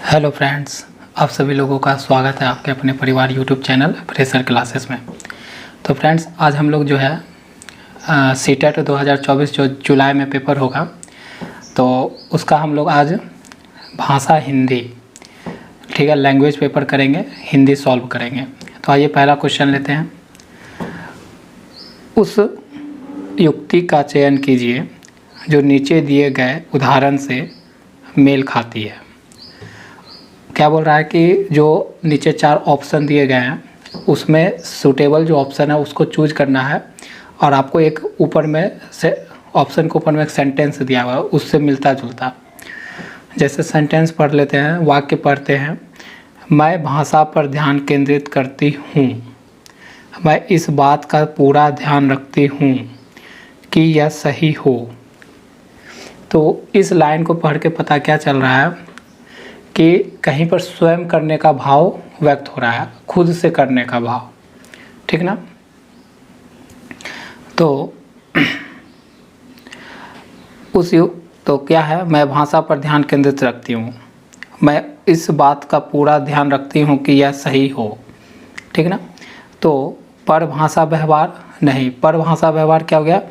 Hello friends, आप सभी लोगों का स्वागत है आपके अपने परिवार यूट्यूब चैनल फ्रेशर क्लासेस में। तो फ्रेंड्स, आज हम लोग जो है सीटेट 2024 जो जुलाई में पेपर होगा, तो उसका हम लोग आज भाषा हिंदी, ठीक है, लैंग्वेज पेपर करेंगे, हिंदी सॉल्व करेंगे। तो आइए पहला क्वेश्चन लेते हैं। उस युक्ति का चयन कीजिए जो नीचे दिए गए उदाहरण से मेल खाती है। क्या बोल रहा है कि जो नीचे 4 ऑप्शन दिए गए हैं उसमें सूटेबल जो ऑप्शन है उसको चूज करना है, और आपको एक ऊपर में से ऑप्शन के ऊपर में एक सेंटेंस दिया हुआ है उससे मिलता जुलता। जैसे सेंटेंस पढ़ लेते हैं, वाक्य पढ़ते हैं। मैं भाषा पर ध्यान केंद्रित करती हूँ, मैं इस बात का पूरा ध्यान रखती हूँ कि यह सही हो। तो इस लाइन को पढ़ के पता क्या चल रहा है कि कहीं पर स्वयं करने का भाव व्यक्त हो रहा है, खुद से करने का भाव, ठीक ना। तो तो क्या है, मैं भाषा पर ध्यान केंद्रित रखती हूँ, मैं इस बात का पूरा ध्यान रखती हूँ कि यह सही हो, ठीक ना। तो परभाषा व्यवहार नहीं, परभाषा व्यवहार क्या हो गया,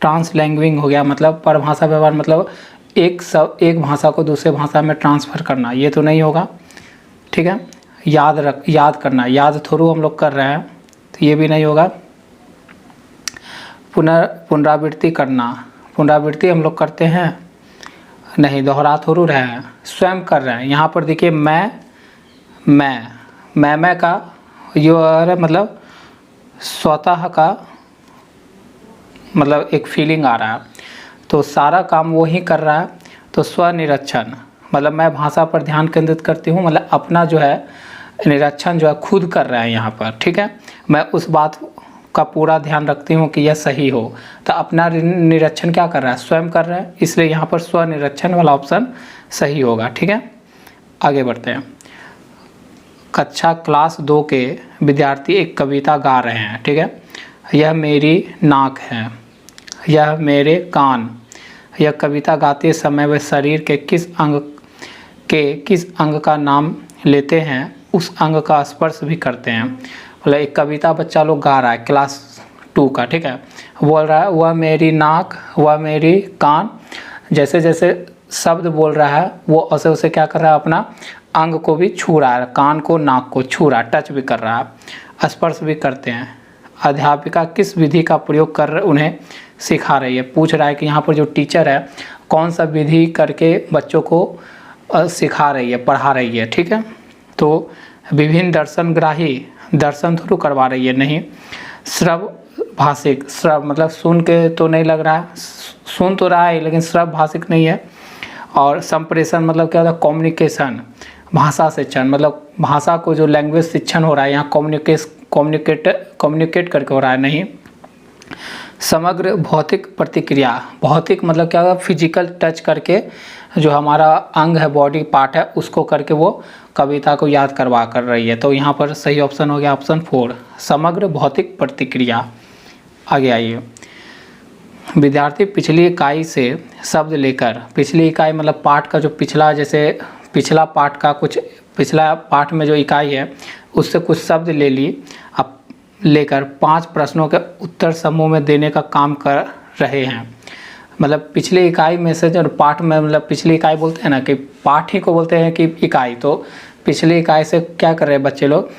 ट्रांसलैंग्विंग हो गया। मतलब परभाषा व्यवहार मतलब एक भाषा को दूसरे भाषा में ट्रांसफ़र करना, ये तो नहीं होगा, ठीक है। याद करना, याद थोड़ू हम लोग कर रहे हैं, तो ये भी नहीं होगा। पुनरावृत्ति करना, पुनरावृत्ति हम लोग करते हैं नहीं, दोहरा थोड़ू रहे हैं, स्वयं कर रहे हैं। यहाँ पर देखिए मैं का ये मतलब स्वतः का मतलब एक फीलिंग आ रहा है, तो सारा काम वो ही कर रहा है। तो स्वनिरीक्षण मतलब मैं भाषा पर ध्यान केंद्रित करती हूँ, मतलब अपना जो है निरीक्षण जो है खुद कर रहा है यहाँ पर, ठीक है। मैं उस बात का पूरा ध्यान रखती हूँ कि यह सही हो, तो अपना निरीक्षण क्या कर रहा है, स्वयं कर रहा है, इसलिए यहाँ पर स्वनिरीक्षण वाला ऑप्शन सही होगा, ठीक है। आगे बढ़ते हैं। कक्षा क्लास 2 के विद्यार्थी एक कविता गा रहे हैं, ठीक है। यह मेरी नाक है, यह मेरे कान। यह कविता गाते समय वे शरीर के किस अंग का नाम लेते हैं, उस अंग का स्पर्श भी करते हैं। मतलब एक कविता बच्चा लोग गा रहा है क्लास 2 का, ठीक है, बोल रहा है वह मेरी नाक, वह मेरी कान। जैसे जैसे शब्द बोल रहा है वो वैसे वैसे क्या कर रहा है, अपना अंग को भी छू रहा है, कान को नाक को छू रहा है, टच भी कर रहा है, स्पर्श भी करते हैं। अध्यापिका किस विधि का प्रयोग कर उन्हें सिखा रही है। पूछ रहा है कि यहाँ पर जो टीचर है कौन सा विधि करके बच्चों को सिखा रही है, पढ़ा रही है, ठीक है। तो विभिन्न दर्शनग्राही, दर्शन थोड़ा करवा रही है, नहीं। श्रव भाषिक, श्रव मतलब सुन के तो नहीं लग रहा है, सुन तो रहा है लेकिन श्रव भाषिक नहीं है। और संप्रेषण मतलब क्या होता है, कम्युनिकेशन, भाषा शिक्षण मतलब भाषा को जो लैंग्वेज शिक्षण हो रहा है यहाँ कम्युनिकेट करके हो रहा है, नहीं। समग्र भौतिक प्रतिक्रिया, भौतिक मतलब क्या होगा, फिजिकल टच करके जो हमारा अंग है, बॉडी पार्ट है, उसको करके वो कविता को याद करवा कर रही है। तो यहाँ पर सही ऑप्शन हो गया ऑप्शन 4, समग्र भौतिक प्रतिक्रिया। आगे आइए। विद्यार्थी पिछली इकाई से शब्द लेकर, पिछली इकाई मतलब पाठ का जो पिछला, जैसे पिछला पाठ का कुछ, पिछला पाठ में जो इकाई है उससे कुछ शब्द ले ली, अब लेकर 5 प्रश्नों के उत्तर समूह में देने का काम कर रहे हैं। मतलब पिछली इकाई में से जो पाठ में, मतलब पिछली इकाई बोलते हैं ना कि पाठ ही को बोलते हैं कि इकाई, तो पिछली इकाई से क्या कर रहे हैं बच्चे लोग,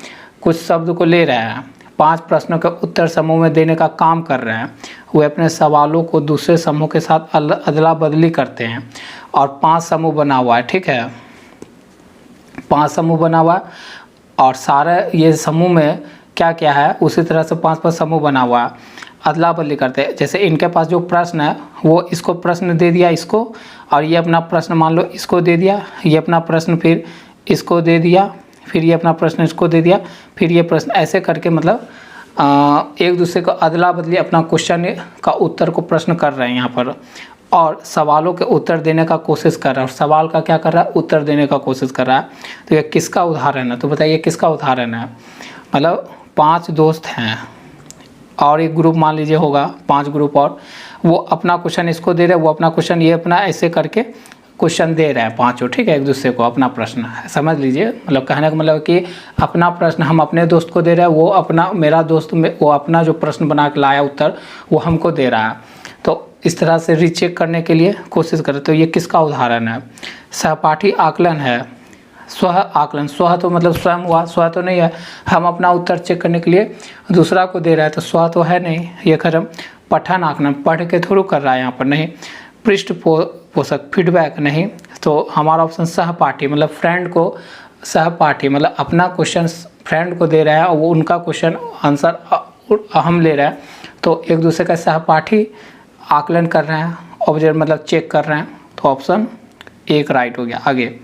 कुछ शब्द को ले रहे हैं, 5 प्रश्नों के उत्तर समूह में देने का काम कर रहे हैं। वे अपने सवालों को दूसरे समूह के साथ अदला बदली करते हैं, और 5 समूह बना हुआ है, ठीक है, 5 समूह बना हुआ है, और सारे ये समूह में क्या क्या है उसी तरह से 5 समूह बना हुआ है, अदला बदली करते हैं। जैसे इनके पास जो प्रश्न है वो इसको प्रश्न दे दिया इसको, और ये अपना प्रश्न मान लो इसको दे दिया, ये अपना प्रश्न फिर इसको दे दिया, फिर ये अपना प्रश्न इसको दे दिया, फिर ये प्रश्न, ऐसे करके मतलब एक दूसरे को अदला बदली अपना क्वेश्चन का उत्तर को प्रश्न कर रहे हैं यहाँ पर, और सवालों के उत्तर देने का कोशिश कर रहा है, और सवाल का क्या कर रहा है, उत्तर देने का कोशिश कर रहा है। तो ये किसका उदाहरण है, तो बताइए किसका उदाहरण है। मतलब 5 दोस्त हैं और एक ग्रुप मान लीजिए होगा, 5 ग्रुप, और वो अपना क्वेश्चन इसको दे रहे हैं, वो अपना क्वेश्चन ये अपना ऐसे करके क्वेश्चन दे रहे हैं पांचों, ठीक है, एक दूसरे को अपना प्रश्न है, समझ लीजिए, मतलब कहने का मतलब कि अपना प्रश्न हम अपने दोस्त को दे रहे हैं, वो अपना मेरा दोस्त में वो अपना जो प्रश्न बना के लाया उत्तर वो हमको दे रहा है। तो इस तरह से रीचेक करने के लिए कोशिश करें। तो ये किसका उदाहरण है? सहपाठी आकलन है। स्व आकलन, स्व तो मतलब स्वयं हुआ, स्व तो नहीं है, हम अपना उत्तर चेक करने के लिए दूसरा को दे रहा है, तो स्व तो है नहीं, ये खत्म। पठन आकलन, पढ़ के थोड़ा कर रहा है यहाँ पर, नहीं। पृष्ठ पोषक फीडबैक, नहीं। तो हमारा ऑप्शन सहपाठी, मतलब फ्रेंड को, सहपाठी मतलब अपना क्वेश्चन फ्रेंड को दे रहा है और वो उनका क्वेश्चन आंसर हम ले रहे हैं, तो एक दूसरे का सहपाठी आकलन कर रहे हैं, ऑब्जर्व मतलब चेक कर रहे हैं। तो ऑप्शन 1 राइट हो गया। आगे,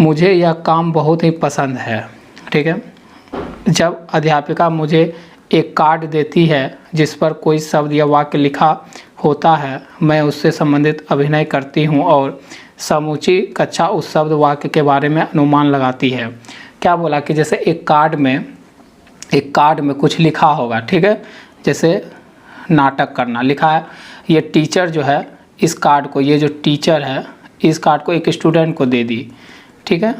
मुझे यह काम बहुत ही पसंद है, ठीक है। जब अध्यापिका मुझे एक कार्ड देती है जिस पर कोई शब्द या वाक्य लिखा होता है, मैं उससे संबंधित अभिनय करती हूँ और समूची कक्षा उस शब्द वाक्य के बारे में अनुमान लगाती है। क्या बोला कि जैसे एक कार्ड में कुछ लिखा होगा, ठीक है, जैसे नाटक करना लिखा है, ये टीचर जो है इस कार्ड को, ये जो टीचर है इस कार्ड को एक स्टूडेंट को दे दी, ठीक है।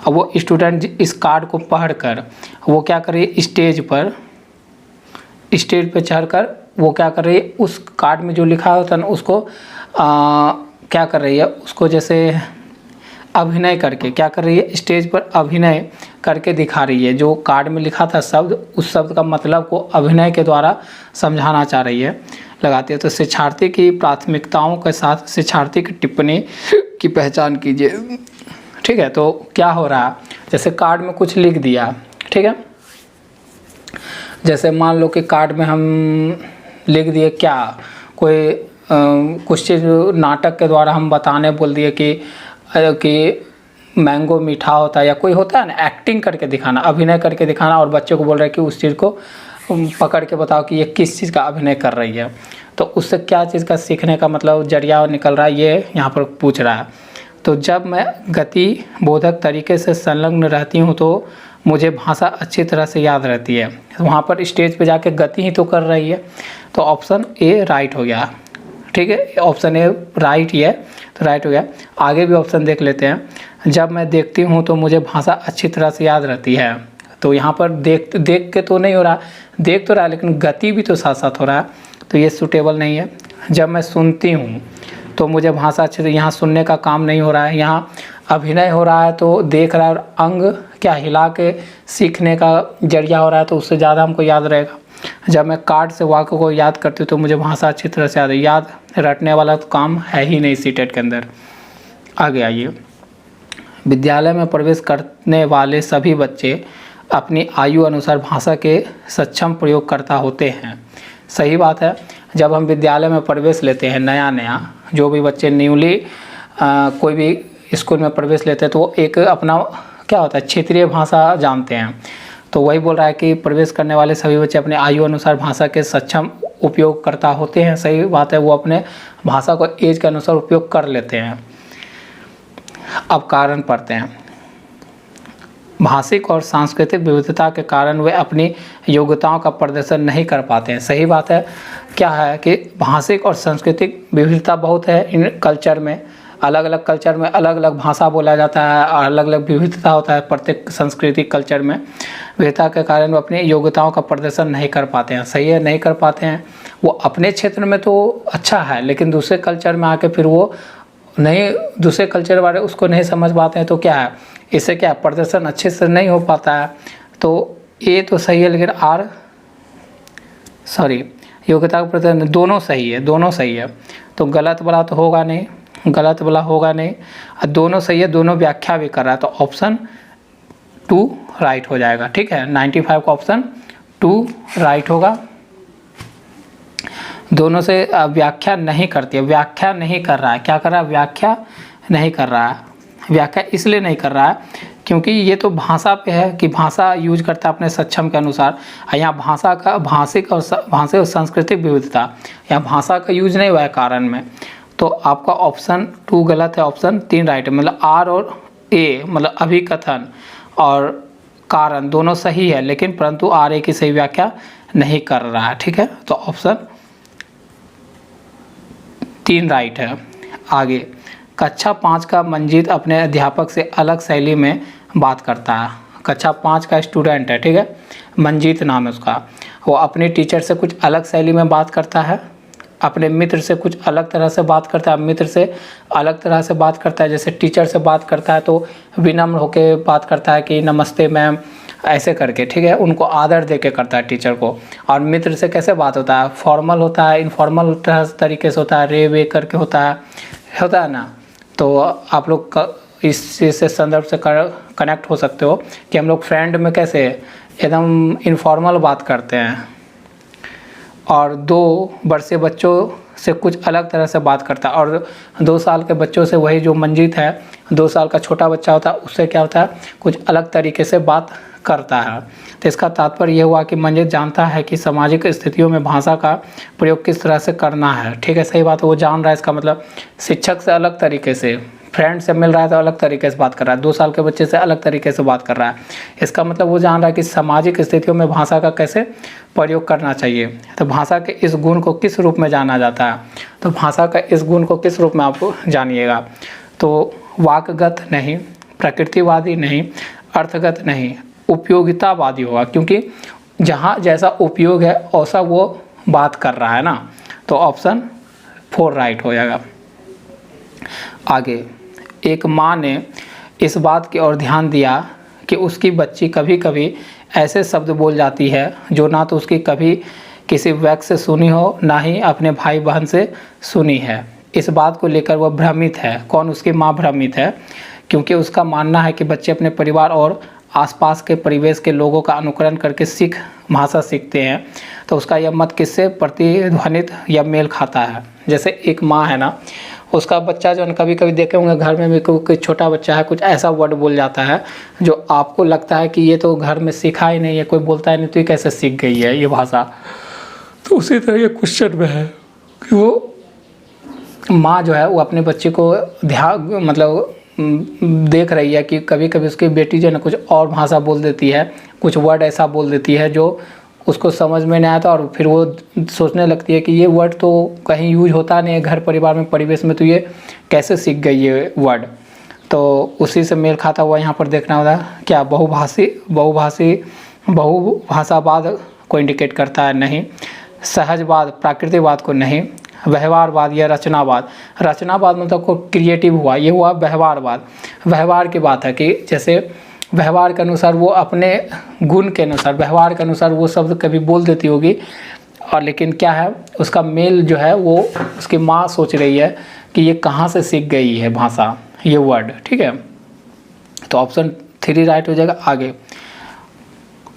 अब वो स्टूडेंट इस कार्ड को पढ़कर वो क्या कर रही है, स्टेज पे चढ़कर वो क्या कर रही है, उस कार्ड में जो लिखा होता है ना उसको क्या कर रही है, उसको जैसे अभिनय करके क्या कर रही है, स्टेज पर अभिनय करके दिखा रही है। जो कार्ड में लिखा था शब्द, उस शब्द का मतलब को अभिनय के द्वारा समझाना चाह रही है, लगाती है। तो शिक्षार्थी की प्राथमिकताओं के साथ शिक्षार्थी की टिप्पणी की पहचान कीजिए, ठीक है। तो क्या हो रहा है, जैसे कार्ड में कुछ लिख दिया, ठीक है, जैसे मान लो कि कार्ड में हम लिख दिए क्या, कोई कुछ चीज़ नाटक के द्वारा हम बताने बोल दिए कि मैंगो मीठा होता है, या कोई होता है ना एक्टिंग करके दिखाना, अभिनय करके दिखाना, और बच्चों को बोल रहे हैं कि उस चीज़ को पकड़ के बताओ कि ये किस चीज़ का अभिनय कर रही है। तो उससे क्या चीज़ का सीखने का मतलब जरिया निकल रहा है, ये यहाँ पर पूछ रहा है। तो जब मैं गति बोधक तरीके से संलग्न रहती हूँ तो मुझे भाषा अच्छी तरह से याद रहती है। वहाँ पर स्टेज पे जाके गति ही तो कर रही है, तो ऑप्शन ए राइट हो गया, ठीक है, ऑप्शन ए राइट ही है, तो राइट हो गया। आगे भी ऑप्शन देख लेते हैं। जब मैं देखती हूँ तो मुझे भाषा अच्छी तरह से याद रहती है, तो यहाँ पर देख के तो नहीं हो रहा, देख तो रहा है लेकिन गति भी तो साथ साथ हो रहा है, तो ये सूटेबल नहीं है। जब मैं सुनती हूँ तो मुझे भाषा अच्छे से, यहाँ सुनने का काम नहीं हो रहा है, यहाँ अभिनय हो रहा है, तो देख रहा है और अंग क्या हिला के सीखने का जरिया हो रहा है, तो उससे ज़्यादा हमको याद रहेगा। जब मैं कार्ड से वाक्य को याद करती हूँ तो मुझे भाषा अच्छी तरह से याद रटने वाला तो काम है ही नहीं सीटेट के अंदर। आगे आइए, विद्यालय में प्रवेश करने वाले सभी बच्चे अपनी आयु अनुसार भाषा के सक्षम प्रयोगकर्ता होते हैं। सही बात है। जब हम विद्यालय में प्रवेश लेते हैं नया जो भी बच्चे न्यूली कोई भी स्कूल में प्रवेश लेते हैं तो वो एक अपना क्या होता है, क्षेत्रीय भाषा जानते हैं। तो वही बोल रहा है कि प्रवेश करने वाले सभी बच्चे अपने आयु अनुसार भाषा के सक्षम उपयोगकर्ता होते हैं। सही बात है, वो अपने भाषा को एज के अनुसार उपयोग कर लेते हैं। अब कारण पढ़ते हैं। भाषिक और सांस्कृतिक विविधता के कारण वे अपनी योग्यताओं का प्रदर्शन नहीं कर पाते हैं। सही बात है। क्या है कि भाषिक और सांस्कृतिक विविधता बहुत है इन कल्चर में, अलग अलग कल्चर में अलग अलग भाषा बोला जाता है और अलग अलग विविधता होता है प्रत्येक सांस्कृतिक कल्चर में। विविधता के कारण वो अपनी योग्यताओं का प्रदर्शन नहीं कर पाते हैं। सही है, नहीं कर पाते हैं। वो अपने क्षेत्र में तो अच्छा है लेकिन दूसरे कल्चर में आके फिर वो नहीं, दूसरे कल्चर वाले उसको नहीं समझ पाते हैं, तो क्या है, इससे क्या प्रदर्शन अच्छे से नहीं हो पाता है। तो ये तो सही है लेकिन योग्यता का प्रदर्शन दोनों सही है, दोनों सही है। तो गलत वाला तो होगा नहीं, गलत वाला होगा नहीं, और दोनों सही है, दोनों व्याख्या भी कर रहा है, तो ऑप्शन 2 राइट हो जाएगा। ठीक है, 95 का ऑप्शन 2 राइट होगा। दोनों से व्याख्या नहीं करती है, व्याख्या नहीं कर रहा है। क्या कर रहा है, व्याख्या नहीं कर रहा है। व्याख्या इसलिए नहीं कर रहा है क्योंकि ये तो भाषा पे है कि भाषा यूज करता है अपने सक्षम के अनुसार। यहाँ भाषा का भाषिक और सांस्कृतिक विविधता, यहाँ भाषा का यूज नहीं हुआ है कारण में। तो आपका ऑप्शन 2 गलत है, ऑप्शन 3 राइट है। मतलब आर और ए मतलब अभिकथन और कारण दोनों सही है लेकिन परंतु आर ए की सही व्याख्या नहीं कर रहा है। ठीक है, तो ऑप्शन 3 राइट है। आगे, कक्षा 5 का मंजीत अपने अध्यापक से अलग शैली में बात करता है। कक्षा 5 का स्टूडेंट है, ठीक है, मंजीत नाम है उसका। वो अपने टीचर से कुछ अलग शैली में बात करता है, अपने मित्र से कुछ अलग तरह से बात करता है, मित्र से अलग तरह से बात करता है। जैसे टीचर से बात करता है तो विनम्र होकर बात करता है कि नमस्ते मैम, ऐसे करके, ठीक है, उनको आदर दे के करता है टीचर को। और मित्र से कैसे बात होता है, फॉर्मल होता है, इनफॉर्मल तरीके से होता है, रे वे करके होता है ना। तो आप लोग इस चीज़ से संदर्भ से कनेक्ट हो सकते हो कि हम लोग फ्रेंड में कैसे एकदम इनफॉर्मल बात करते हैं। और 2 वर्षीय बच्चों से कुछ अलग तरह से बात करता है, और 2 साल के बच्चों से वही जो मंजीत है, 2 साल का छोटा बच्चा होता है, उससे क्या होता है, कुछ अलग तरीके से बात करता है। तो इसका तात्पर्य यह हुआ कि मंजीत जानता है कि सामाजिक स्थितियों में भाषा का प्रयोग किस तरह से करना है, ठीक है, सही बात है, वो जान रहा है। इसका मतलब शिक्षक से अलग तरीके से, फ्रेंड से मिल रहा है तो अलग तरीके से बात कर रहा है, 2 साल के बच्चे से अलग तरीके से बात कर रहा है। इसका मतलब वो जान रहा है कि सामाजिक स्थितियों में भाषा का कैसे प्रयोग करना चाहिए। तो भाषा के इस गुण को किस रूप में जाना जाता है, तो भाषा का इस गुण को किस रूप में आप जानिएगा, तो वाकगत नहीं, प्रकृतिवादी नहीं, अर्थगत नहीं, उपयोगितावादी होगा, क्योंकि जहाँ जैसा उपयोग है वैसा वो बात कर रहा है ना। तो ऑप्शन 4 राइट हो जाएगा। आगे, एक माँ ने इस बात की ओर ध्यान दिया कि उसकी बच्ची कभी कभी ऐसे शब्द बोल जाती है जो ना तो उसकी कभी किसी व्यक्ति से सुनी हो, ना ही अपने भाई बहन से सुनी है। इस बात को लेकर वह भ्रमित है। कौन? उसकी माँ भ्रमित है, क्योंकि उसका मानना है कि बच्चे अपने परिवार और आसपास के परिवेश के लोगों का अनुकरण करके भाषा सीखते हैं। तो उसका यह मत किससे प्रतिध्वनित या मेल खाता है? जैसे एक माँ है ना, उसका बच्चा जो है, कभी कभी देखे होंगे घर में भी कोई छोटा बच्चा है, कुछ ऐसा वर्ड बोल जाता है जो आपको लगता है कि ये तो घर में सीखा ही नहीं है, कोई बोलता ही नहीं, तो ये कैसे सीख गई है ये भाषा। तो उसी तरह ये क्वेश्चन में है कि वो माँ जो है वो अपने बच्चे को देख रही है कि कभी कभी उसकी बेटी जो है ना कुछ और भाषा बोल देती है, कुछ वर्ड ऐसा बोल देती है जो उसको समझ में नहीं आता, और फिर वो सोचने लगती है कि ये वर्ड तो कहीं यूज होता नहीं है घर परिवार में, परिवेश में, तो ये कैसे सीख गई ये वर्ड। तो उसी से मेल खाता हुआ यहाँ पर देखना होगा क्या बहुभाषावाद को इंडिकेट करता है? नहीं। सहजवाद, प्राकृतिकवाद को नहीं। व्यवहारवाद या रचनावाद? रचनावाद मतलब को क्रिएटिव हुआ, ये हुआ व्यवहारवाद। व्यवहार की बात है कि जैसे व्यवहार के अनुसार वो अपने गुण के अनुसार, व्यवहार के अनुसार वो शब्द कभी बोल देती होगी, और लेकिन क्या है उसका मेल जो है वो उसकी माँ सोच रही है कि ये कहाँ से सीख गई है भाषा, ये वर्ड, ठीक है। तो ऑप्शन 3 राइट हो जाएगा। आगे,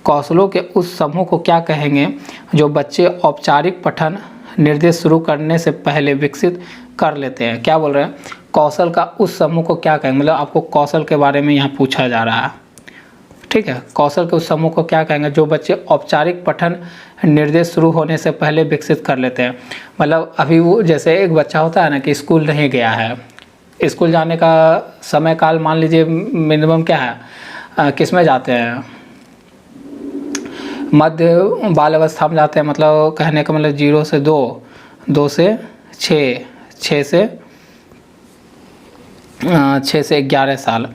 कौशलों के उस समूह को क्या कहेंगे जो बच्चे औपचारिक पठन निर्देश शुरू करने से पहले विकसित कर लेते हैं? क्या बोल रहे हैं? कौशल का उस समूह को क्या कहेंगे, मतलब आपको कौशल के बारे में यहाँ पूछा जा रहा है, ठीक है। कौशल के उस समूह को क्या कहेंगे जो बच्चे औपचारिक पठन निर्देश शुरू होने से पहले विकसित कर लेते हैं? मतलब अभी वो जैसे एक बच्चा होता है ना कि स्कूल नहीं गया है, स्कूल जाने का समय काल मान लीजिए मिनिमम क्या है, किस में जाते हैं, मध्य बाल अवस्था में जाते हैं, मतलब कहने का मतलब 0 से 2, 2 से 6, 6 से 11 साल।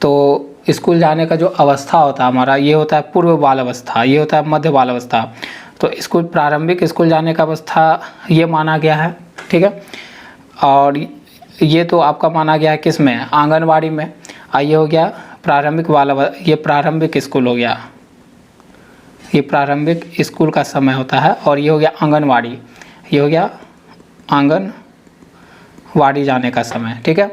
तो स्कूल जाने का जो अवस्था होता है हमारा, ये होता है पूर्व बाल अवस्था, ये होता है मध्य बाल अवस्था। तो स्कूल, प्रारंभिक स्कूल जाने का अवस्था ये माना गया है, ठीक है। और ये तो आपका माना गया है किस में? आंगनवाड़ी में। ये हो गया प्रारंभिक बाल अवस्था, ये प्रारंभिक स्कूल हो गया, ये प्रारंभिक स्कूल का समय होता है। और ये हो गया आंगनवाड़ी, ये हो गया आंगनवाड़ी जाने का समय, ठीक है।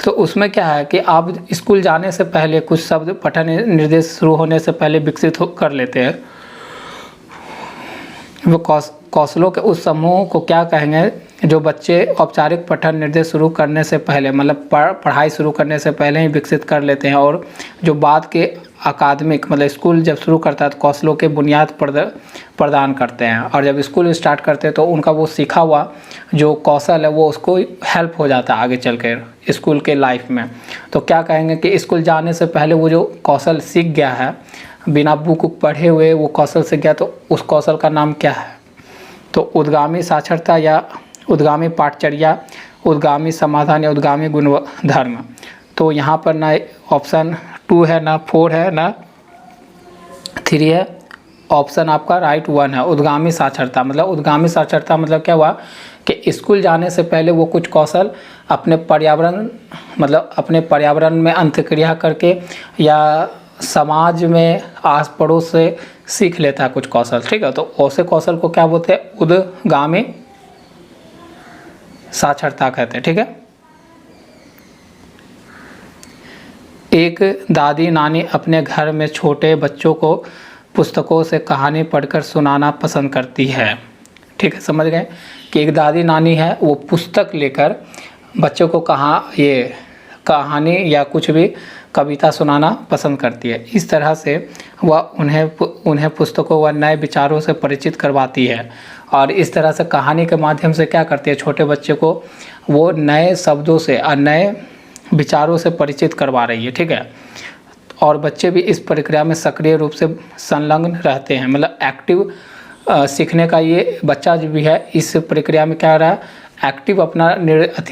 तो उसमें क्या है कि आप स्कूल जाने से पहले कुछ शब्द पठन निर्देश शुरू होने से पहले विकसित कर लेते हैं। वो कौशलों के उस समूह को क्या कहेंगे जो बच्चे औपचारिक पठन निर्देश शुरू करने से पहले, मतलब पढ़ाई शुरू करने से पहले ही विकसित कर लेते हैं, और जो बाद के अकादमिक, मतलब स्कूल जब शुरू करता है तो कौशलों के बुनियाद प्रदान करते हैं, और जब स्कूल स्टार्ट करते हैं तो उनका वो सीखा हुआ जो कौशल है वो उसको हेल्प हो जाता है आगे चल कर स्कूल के लाइफ में। तो क्या कहेंगे कि स्कूल जाने से पहले वो जो कौशल सीख गया है, बिना बुक पढ़े हुए वो कौशल सीख गया, तो उस कौशल का नाम क्या है? तो उद्गामी साक्षरता या उद्गामी पाठचर्या, उद्गामी समाधान या उद्गामी गुणधर्म। तो यहाँ पर ना ऑप्शन 2 है, ना 4 है, ना 3 है, ऑप्शन आपका राइट 1 है, उद्गामी साक्षरता। मतलब उद्गामी साक्षरता मतलब क्या हुआ कि स्कूल जाने से पहले वो कुछ कौशल अपने पर्यावरण में अंतःक्रिया करके या समाज में आस पड़ोस से सीख लेता है कुछ कौशल, ठीक है। तो ऐसे कौशल को क्या बोलते हैं, उद्गामी साक्षरता कहते हैं, ठीक है। एक दादी नानी अपने घर में छोटे बच्चों को पुस्तकों से कहानी पढ़कर सुनाना पसंद करती है, ठीक है। समझ गए कि एक दादी नानी है, वो पुस्तक लेकर बच्चों को कहानी या कुछ भी कविता सुनाना पसंद करती है। इस तरह से वह उन्हें पुस्तकों व नए विचारों से परिचित करवाती है, और इस तरह से कहानी के माध्यम से क्या करती है, छोटे बच्चे को वो नए शब्दों से और नए विचारों से परिचित करवा रही है, ठीक है। और बच्चे भी इस प्रक्रिया में सक्रिय रूप से संलग्न रहते हैं। मतलब एक्टिव सीखने का ये बच्चा जो भी है इस प्रक्रिया में क्या रहा है, एक्टिव अपना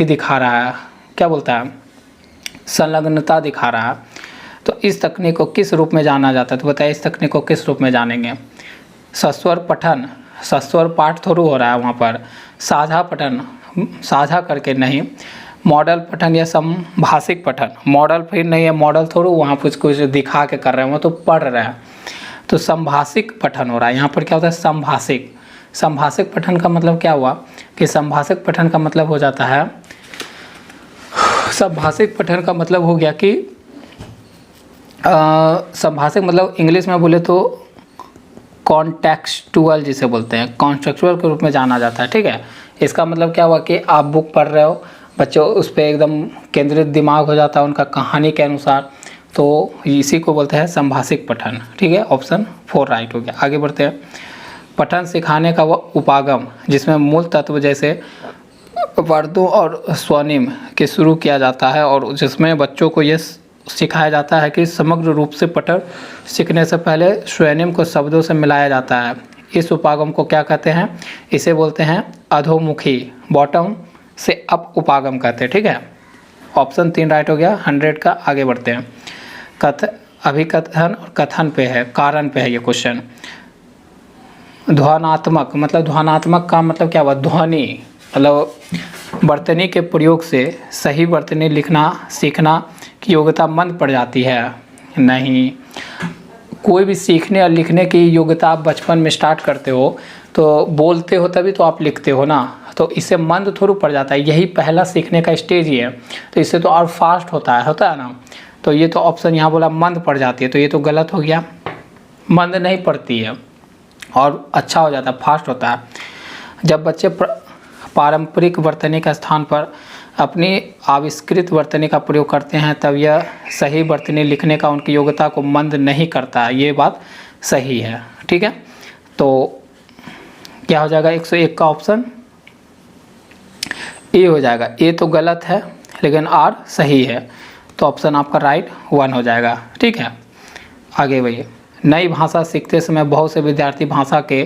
दिखा रहा है, क्या बोलता है, संलग्नता दिखा रहा है। तो इस तकनीक को किस रूप में जाना जाता है, तो बताइए इस तकनीक को किस रूप में जानेंगे। सस्वर पठन, सस्वर पाठ थोड़ा हो रहा है वहाँ पर, साझा पठन, साझा करके नहीं, मॉडल पठन या संभाषिक पठन, मॉडल फिर नहीं है, मॉडल थोड़ा वहाँ पर कुछ दिखा के कर रहे हैं, वो तो पढ़ रहे हैं। तो संभाषिक पठन हो रहा है यहाँ पर। क्या होता है, संभाषिक। संभाषिक पठन का मतलब क्या हुआ कि संभाषिक पठन का मतलब हो जाता है, संभाषिक पठन का मतलब हो गया कि संभाषिक मतलब इंग्लिश में बोले तो कॉन्टेक्सचुअल जिसे बोलते हैं, कॉन्टेक्सचुअल के रूप में जाना जाता है, ठीक है। इसका मतलब क्या हुआ कि आप बुक पढ़ रहे हो, बच्चों उस पर एकदम केंद्रित दिमाग हो जाता है उनका कहानी के अनुसार, तो इसी को बोलते हैं संभाषिक पठन, ठीक है। ऑप्शन 4 राइट हो गया। आगे बढ़ते हैं। पठन सिखाने का वह उपागम जिसमें मूल तत्व जैसे वर्णों और स्वनिम के शुरू किया जाता है, और जिसमें बच्चों को ये सिखाया जाता है कि समग्र रूप से पठन सीखने से पहले स्वनिम को शब्दों से मिलाया जाता है। इस उपागम को क्या कहते हैं, इसे बोलते हैं अधोमुखी, बॉटम से अप उपागम कहते हैं, ठीक है। ऑप्शन 3 राइट हो गया 100 का। आगे बढ़ते हैं। अभिकथन और कथन पे है, कारण पे है ये क्वेश्चन। ध्वनात्मक मतलब, ध्वनात्मक का मतलब क्या हुआ, ध्वनि मतलब वर्तनी के प्रयोग से सही वर्तनी लिखना सीखना की योग्यता मंद पड़ जाती है। नहीं, कोई भी सीखने और लिखने की योग्यता आप बचपन में स्टार्ट करते हो तो बोलते हो तभी तो आप लिखते हो ना, तो इससे मंद थोड़ा पड़ जाता है। यही पहला सीखने का स्टेज ही है, तो इससे तो और फास्ट होता है ना। तो ये तो ऑप्शन यहाँ बोला मंद पड़ जाती है, तो ये तो गलत हो गया, मंद नहीं पड़ती है और अच्छा हो जाता है, फास्ट होता है। जब बच्चे पारंपरिक वर्तनी के स्थान पर अपनी आविष्कृत वर्तनी का प्रयोग करते हैं तब यह सही वर्तनी लिखने का उनकी योग्यता को मंद नहीं करता है, ये बात सही है, ठीक है। तो क्या हो जाएगा, 101 का ऑप्शन ए हो जाएगा। ए तो गलत है लेकिन आर सही है, तो ऑप्शन आपका राइट 1 हो जाएगा, ठीक है। आगे बढ़िए। नई भाषा सीखते समय बहुत से विद्यार्थी भाषा के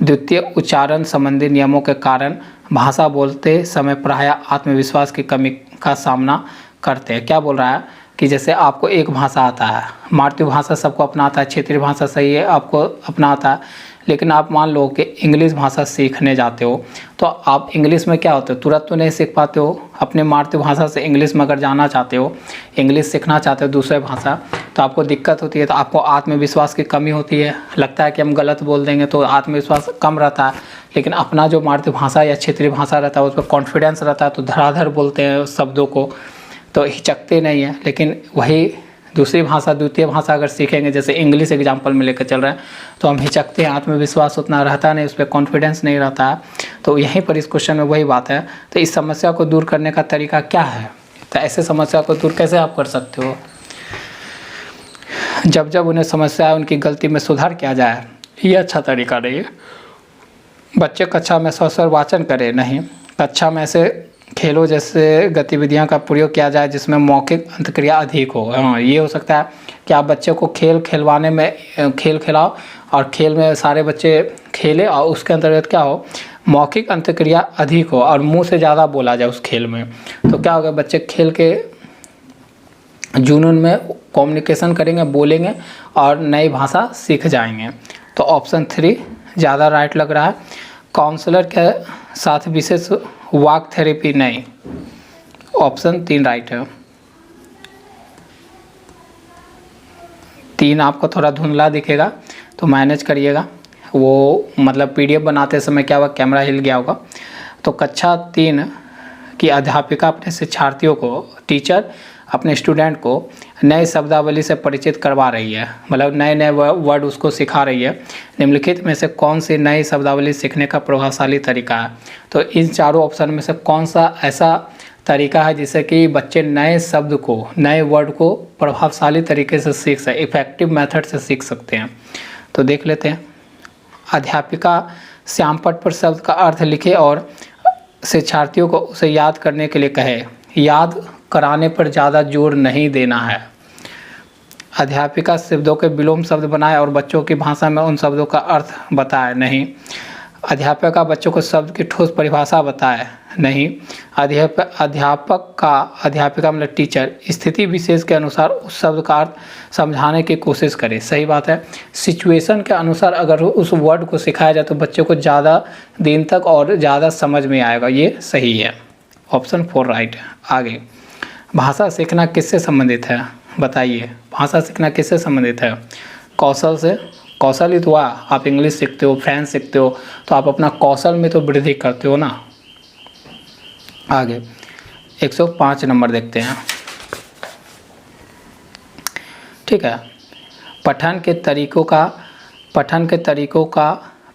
द्वितीय उच्चारण संबंधी नियमों के कारण भाषा बोलते समय प्रायः आत्मविश्वास की कमी का सामना करते हैं। क्या बोल रहा है कि जैसे आपको एक भाषा आता है, मातृभाषा सबको अपना आता है, क्षेत्रीय भाषा सही है आपको अपना आता है, लेकिन आप मान लो कि इंग्लिश भाषा सीखने जाते हो तो आप इंग्लिश में क्या होते हो, तुरंत तो नहीं सीख पाते हो। अपने मातृभाषा से इंग्लिश में अगर जाना चाहते हो, इंग्लिश सीखना चाहते हो दूसरे भाषा, तो आपको दिक्कत होती है, तो आपको आत्मविश्वास की कमी होती है, लगता है कि हम गलत बोल देंगे तो आत्मविश्वास कम रहता है। लेकिन अपना जो मातृभाषा या क्षेत्रीय भाषा रहता है उस पर कॉन्फिडेंस रहता है, तो धड़ाधड़ बोलते हैं शब्दों को, तो हिचकते नहीं है। लेकिन वही दूसरी भाषा द्वितीय भाषा अगर सीखेंगे, जैसे इंग्लिश एग्जाम्पल में लेकर चल रहे हैं, तो हम हिचकते हैं, आत्मविश्वास उतना रहता नहीं, उस पर कॉन्फिडेंस नहीं रहता है। तो यहीं पर इस क्वेश्चन में वही बात है। तो इस समस्या को दूर करने का तरीका क्या है, तो ऐसे समस्या को दूर कैसे आप कर सकते हो, जब जब उन्हें समस्या है उनकी गलती में सुधार किया जाए, ये अच्छा तरीका नहीं है। बच्चे कक्षा में स्वर वाचन करें, नहीं, कक्षा में ऐसे खेलों जैसे गतिविधियां का प्रयोग किया जाए जिसमें मौखिक अंतक्रिया अधिक हो। हाँ, ये हो सकता है कि आप बच्चे को खेलवाने में खेल खिलाओ और खेल में सारे बच्चे खेले और उसके अंतर्गत क्या हो, मौखिक अंतक्रिया अधिक हो और मुंह से ज़्यादा बोला जाए उस खेल में, तो क्या होगा, बच्चे खेल के जुनून में कम्युनिकेशन करेंगे, बोलेंगे और नई भाषा सीख जाएंगे। तो ऑप्शन 3 ज़्यादा राइट लग रहा है। काउंसलर के साथ विशेष वाक थेरेपी नहीं, ऑप्शन 3 राइट है। 3 आपको थोड़ा धुंधला दिखेगा तो मैनेज करिएगा, वो मतलब PDF बनाते समय क्या हुआ, कैमरा हिल गया होगा। तो कक्षा 3 की अध्यापिका अपने शिक्षार्थियों को, टीचर अपने स्टूडेंट को नए शब्दावली से परिचित करवा रही है, मतलब नए नए वर्ड उसको सिखा रही है। निम्नलिखित में से कौन सी नई शब्दावली सीखने का प्रभावशाली तरीका है? तो इन चारों ऑप्शन में से कौन सा ऐसा तरीका है जिससे कि बच्चे नए शब्द को, नए वर्ड को प्रभावशाली तरीके से सीख सकें, इफ़ेक्टिव मेथड से सीख सकते हैं? तो देख लेते हैं। अध्यापिका श्यामपट्ट पर शब्द का अर्थ लिखे और शिक्षार्थियों को उसे याद करने के लिए कहे। याद कराने पर ज़्यादा जोर नहीं देना है। अध्यापिका शब्दों के विलोम शब्द बनाए और बच्चों की भाषा में उन शब्दों का अर्थ बताए। नहीं। अध्यापिका बच्चों को शब्द की ठोस परिभाषा बताए। नहीं। अध्यापिका मतलब टीचर स्थिति विशेष के अनुसार उस शब्द का अर्थ समझाने की कोशिश करे। सही बात है। सिचुएशन के अनुसार अगर उस वर्ड को सिखाया जाए तो बच्चों को ज़्यादा दिन तक और ज़्यादा समझ में आएगा। ये सही है, ऑप्शन 4 राइट है। आगे, भाषा सीखना किससे संबंधित है? बताइए, भाषा सीखना किससे संबंधित है? कौशल से। कौशल ही तो हुआ, आप इंग्लिश सीखते हो, फ्रेंच सीखते हो तो आप अपना कौशल में तो वृद्धि करते हो ना। आगे 105 नंबर देखते हैं। ठीक है। पठन के तरीकों का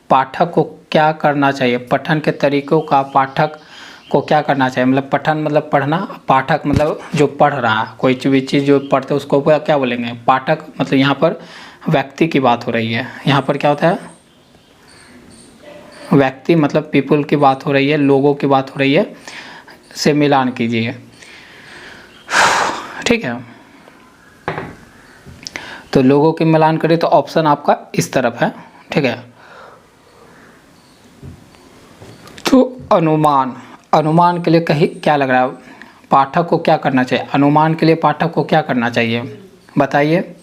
पाठक को क्या करना चाहिए? पठन के तरीकों का पाठक को क्या करना चाहिए? मतलब पठन मतलब पढ़ना, पाठक मतलब जो पढ़ रहा है, कोई भी चीज़ जो पढ़ते हैं उसको क्या बोलेंगे? पाठक। मतलब यहाँ पर व्यक्ति की बात हो रही है। यहाँ पर क्या होता है? व्यक्ति मतलब पीपल की बात हो रही है, लोगों की बात हो रही है, से मिलान कीजिए। ठीक है। तो लोगों के मिलान करें तो ऑप्शन आपका इस तरफ है। ठीक है। तो अनुमान के लिए कहीं क्या लग रहा है? पाठक को क्या करना चाहिए? अनुमान के लिए पाठक को क्या करना चाहिए? बताइए।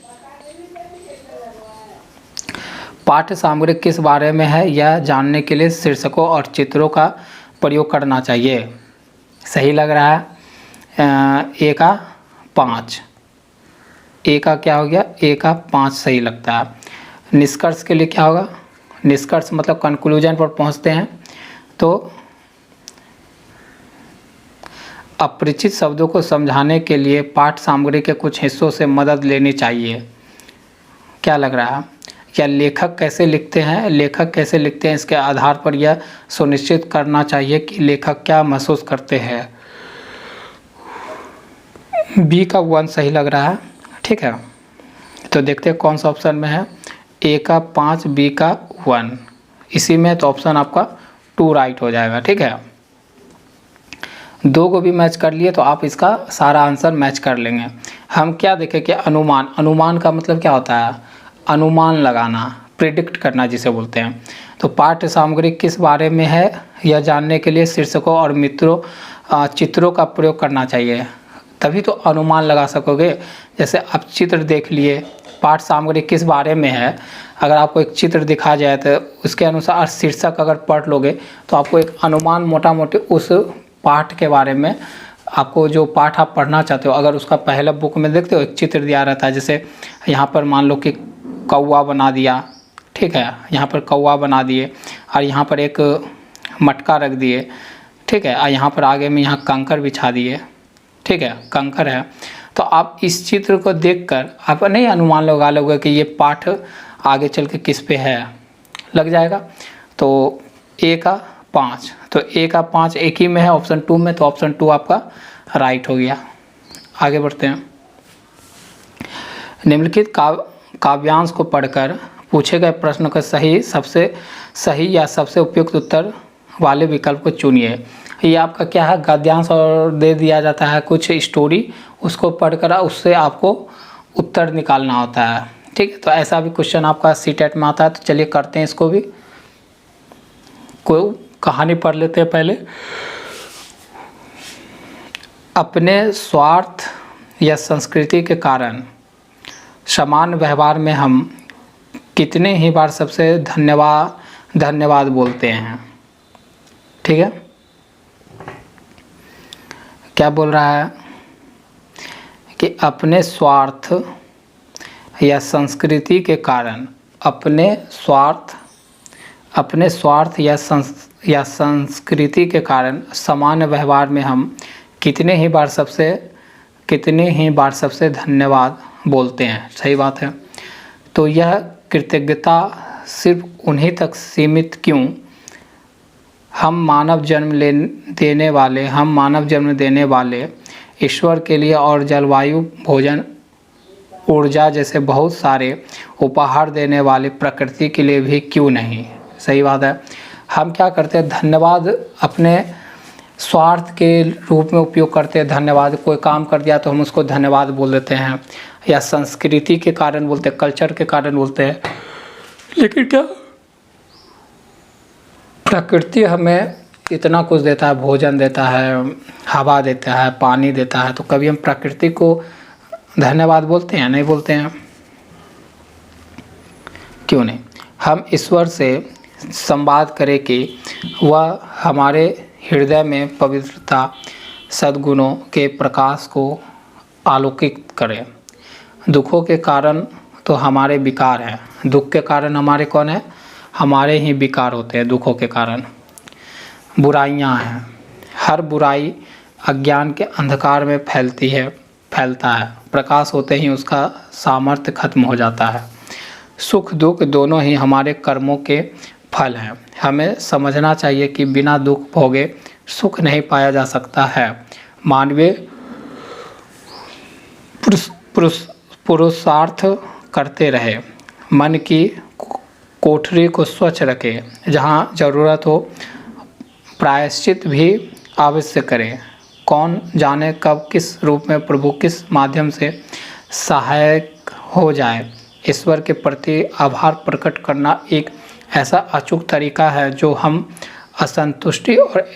पाठ्य सामग्री किस बारे में है यह जानने के लिए शीर्षकों और चित्रों का प्रयोग करना चाहिए। सही लग रहा है। ए का 5, ए का क्या हो गया? ए का 5 सही लगता है। निष्कर्ष के लिए क्या होगा? निष्कर्ष मतलब कंक्लूजन पर पहुंचते हैं तो अपरिचित शब्दों को समझाने के लिए पाठ सामग्री के कुछ हिस्सों से मदद लेनी चाहिए। क्या लग रहा है? क्या लेखक कैसे लिखते हैं इसके आधार पर यह सुनिश्चित करना चाहिए कि लेखक क्या महसूस करते हैं। बी का 1 सही लग रहा है। ठीक है। तो देखते हैं कौन सा ऑप्शन में है। ए का 5, बी का 1, इसी में तो ऑप्शन आपका 2 राइट हो जाएगा। ठीक है। 2 को भी मैच कर लिए तो आप इसका सारा आंसर मैच कर लेंगे। हम क्या देखें कि अनुमान का मतलब क्या होता है? अनुमान लगाना, प्रिडिक्ट करना जिसे बोलते हैं। तो पाठ्य सामग्री किस बारे में है यह जानने के लिए शीर्षकों और चित्रों का प्रयोग करना चाहिए, तभी तो अनुमान लगा सकोगे। जैसे आप चित्र देख लिए, पाठ सामग्री किस बारे में है, अगर आपको एक चित्र दिखा जाए तो उसके अनुसार शीर्षक अगर पढ़ लोगे तो आपको एक अनुमान मोटा मोटी उस पाठ के बारे में, आपको जो पाठ आप पढ़ना चाहते हो, अगर उसका पहला बुक में देखते हो एक चित्र दिया रहता है, जैसे यहाँ पर मान लो कि कौवा बना दिया। ठीक है। यहाँ पर कौवा बना दिए और यहाँ पर एक मटका रख दिए। ठीक है। और यहाँ पर आगे में यहाँ कंकर बिछा दिए। ठीक है, कंकर है। तो आप इस चित्र को देखकर आप नहीं अनुमान लगा लोगे कि ये पाठ आगे चल के किस पे है, लग जाएगा। तो ए का 5, तो ए का 5 एक ही में है, ऑप्शन 2 में, तो ऑप्शन 2 आपका राइट हो गया। आगे बढ़ते हैं। निम्नलिखित काव्यांश को पढ़कर पूछे गए प्रश्न का सबसे सही या सबसे उपयुक्त उत्तर वाले विकल्प को चुनिए। ये आपका क्या है? गद्यांश और दे दिया जाता है कुछ स्टोरी, उसको पढ़कर उससे आपको उत्तर निकालना होता है। ठीक है। तो ऐसा भी क्वेश्चन आपका सीटेट में आता है। तो चलिए करते हैं इसको भी। कहानी पढ़ लेते हैं पहले। अपने स्वार्थ या संस्कृति के कारण समान व्यवहार में हम कितने ही बार सबसे धन्यवाद बोलते हैं। ठीक है, क्या बोल रहा है कि अपने स्वार्थ या संस्कृति के कारण अपने स्वार्थ या संस्कृति के कारण सामान्य व्यवहार में हम कितने ही बार सबसे धन्यवाद बोलते हैं। सही बात है। तो यह कृतज्ञता सिर्फ उन्हीं तक सीमित क्यों? हम मानव जन्म देने वाले ईश्वर के लिए और जलवायु, भोजन, ऊर्जा जैसे बहुत सारे उपहार देने वाले प्रकृति के लिए भी क्यों नहीं। सही बात है। हम क्या करते हैं, धन्यवाद अपने स्वार्थ के रूप में उपयोग करते हैं। धन्यवाद, कोई काम कर दिया तो हम उसको धन्यवाद बोल देते हैं, या संस्कृति के कारण बोलते हैं, कल्चर के कारण बोलते हैं। लेकिन क्या प्रकृति हमें इतना कुछ देता है, भोजन देता है, हवा देता है, पानी देता है, तो कभी हम प्रकृति को धन्यवाद बोलते हैं? नहीं बोलते हैं। क्यों नहीं? हम ईश्वर से संवाद करें कि वह हमारे हृदय में पवित्रता, सद्गुणों के प्रकाश को आलोकित करें। दुखों के कारण तो हमारे विकार हैं। दुख के कारण हमारे कौन है? हमारे ही विकार होते हैं दुखों के कारण। बुराइयां हैं। हर बुराई अज्ञान के अंधकार में फैलता है। प्रकाश होते ही उसका सामर्थ्य खत्म हो जाता है। सुख दुख दोनों ही हमारे कर्मों के फल हैं। हमें समझना चाहिए कि बिना दुख भोगे सुख नहीं पाया जा सकता है। मानवीय पुरुषार्थ करते रहे, मन की कोठरी को स्वच्छ रखे, जहाँ ज़रूरत हो प्रायश्चित भी अवश्य करें। कौन जाने कब किस रूप में प्रभु किस माध्यम से सहायक हो जाए। ईश्वर के प्रति आभार प्रकट करना एक ऐसा अचूक तरीका है जो हम असंतुष्टि और